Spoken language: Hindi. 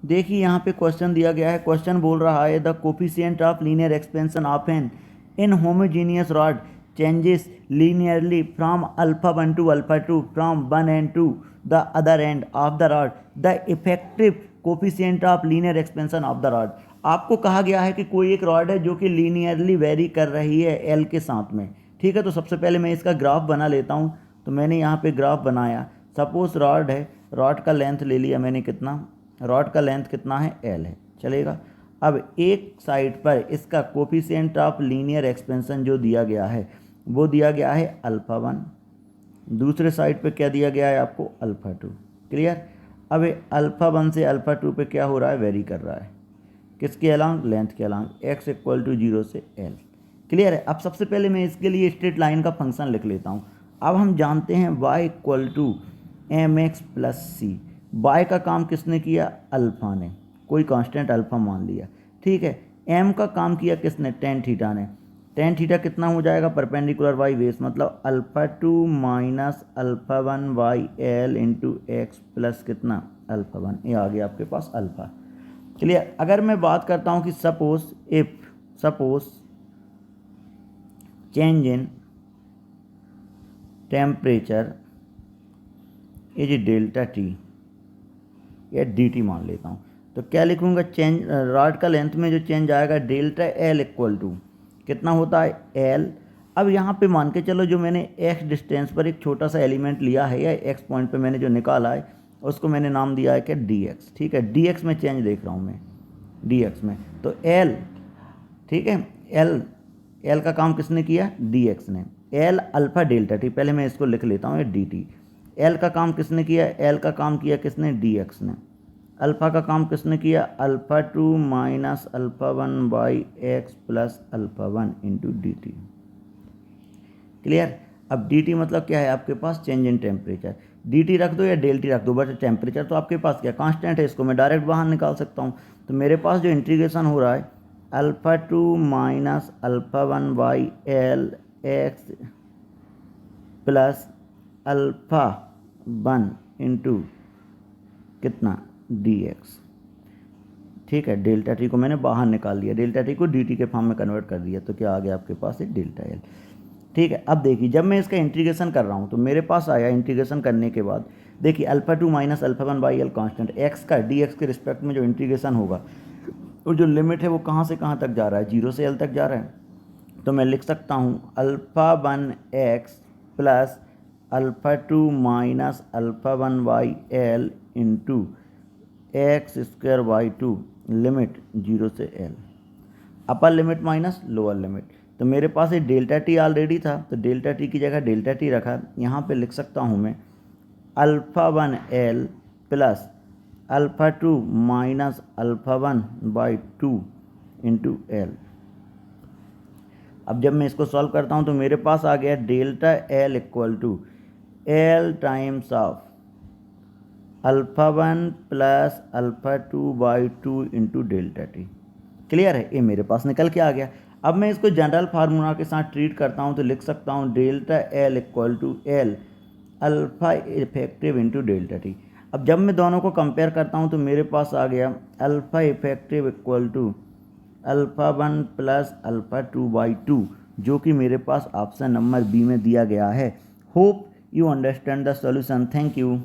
देखिए यहाँ पे क्वेश्चन दिया गया है, क्वेश्चन बोल रहा है the coefficient of linear expansion of an inhomogeneous rod changes linearly from alpha 1 to alpha 2 from one end to the other end of the rod. The effective coefficient of linear expansion of the rod. आपको कहा गया है कि कोई एक रॉड है जो कि लीनियरली वेरी कर रही है एल के साथ में। ठीक है, तो सबसे पहले मैं इसका ग्राफ बना लेता हूँ। तो मैंने यहाँ पे ग्राफ बनाया। सपोज रॉड है, रॉड का लेंथ ले लिया मैंने, कितना, रॉड का लेंथ कितना है, एल है, चलेगा। अब एक साइड पर इसका कोफिशिएंट ऑफ लीनियर एक्सपेंशन जो दिया गया है वो दिया गया है अल्फ़ा 1, दूसरे साइड पे क्या दिया गया है आपको, अल्फ़ा 2। क्लियर। अब अल्फ़ा 1 से अल्फ़ा 2 पे क्या हो रहा है, वेरी कर रहा है, किसके अलॉन्ग, लेंथ के अलॉन्ग, x इक्वल टू 0 से l। क्लियर है। अब सबसे पहले मैं इसके लिए स्ट्रेट लाइन का फंक्शन लिख लेता हूँ। अब हम जानते हैं y equal to m x plus c. बाय का काम किसने किया, अल्फ़ा ने, कोई कांस्टेंट अल्फ़ा मान लिया। ठीक है, m का काम किया किसने, टेन थीटा ने। टेन थीटा कितना हो जाएगा, परपेंडिकुलर वाई बेस, मतलब alpha 2 minus alpha 1 by l into x plus कितना, अल्फ़ा 1। ये आ गया आपके पास अल्फ़ा। क्लियर। अगर मैं बात करता हूँ कि suppose change in temperature is delta T या डी टी मान लेता हूँ, तो क्या लिखूँगा, चेंज रॉड का लेंथ में जो चेंज आएगा डेल्टा एल इक्वल टू कितना होता है, एल। अब यहाँ पे मान के चलो जो मैंने एक्स डिस्टेंस पर एक छोटा सा एलिमेंट लिया है या एक्स पॉइंट पे मैंने जो निकाला है उसको मैंने नाम दिया है क्या, डी एक्स। ठीक है, डी एक्स में चेंज देख रहा हूँ मैं, डी एक्स में, तो एल, ठीक है, एल का काम किसने किया, डी एक्स ने। एल अल्फ़ा डेल्टा टी, पहले मैं इसको लिख लेता हूँ, डी टी। एल का काम किसने किया, एल का काम किया किसने, डी एक्स ने। अल्फ़ा का काम किसने किया, alpha 2 minus alpha 1 by x plus alpha 1 into D T. Clear. अब डी टी मतलब क्या है आपके पास, change in temperature. D T रख दो या डेल टी रख दो, बट टेम्परेचर तो आपके पास क्या कांस्टेंट है, इसको मैं डायरेक्ट बाहर निकाल सकता हूँ। तो मेरे पास जो इंटीग्रेशन हो रहा है alpha 2 minus alpha 1 by L x plus alpha 1 into कितना, डी एक्स। ठीक है, डेल्टा टी को मैंने बाहर निकाल दिया, डेल्टा टी को डी टी के फॉर्म में कन्वर्ट कर दिया, तो क्या आ गया आपके पास है, डेल्टा एल। ठीक है, अब देखिए जब मैं इसका इंटीग्रेशन कर रहा हूँ तो मेरे पास आया, इंटीग्रेशन करने के बाद देखिए alpha 2 minus alpha 1 by L constant, x का डी एक्स के रिस्पेक्ट में जो इंटीग्रेशन होगा और जो लिमिट है वो कहाँ से कहाँ तक जा रहा है, 0 से एल तक जा रहा है। तो मैं लिख सकता हूँ alpha 1 x plus alpha 2 minus alpha 1 by L into x square by 2 limit 0 से L, upper limit minus lower limit. तो मेरे पास ये डेल्टा टी ऑलरेडी था, तो डेल्टा टी की जगह डेल्टा टी रखा। यहाँ पे लिख सकता हूँ मैं alpha 1 L plus alpha 2 minus alpha 1 by 2 into L. अब जब मैं इसको सॉल्व करता हूँ तो मेरे पास आ गया delta l equal to l times of alpha 1 plus alpha 2 by 2 into delta t. Clear है, ये मेरे पास निकल के आ गया। अब मैं इसको जनरल फार्मूला के साथ ट्रीट करता हूँ तो लिख सकता हूँ delta l equal to l alpha effective into delta t. अब जब मैं दोनों को कंपेयर करता हूँ तो मेरे पास आ गया alpha effective equal to alpha 1 plus alpha 2 by 2, जो कि मेरे पास ऑप्शन नंबर बी में दिया गया है। Hope you understand the solution. Thank you.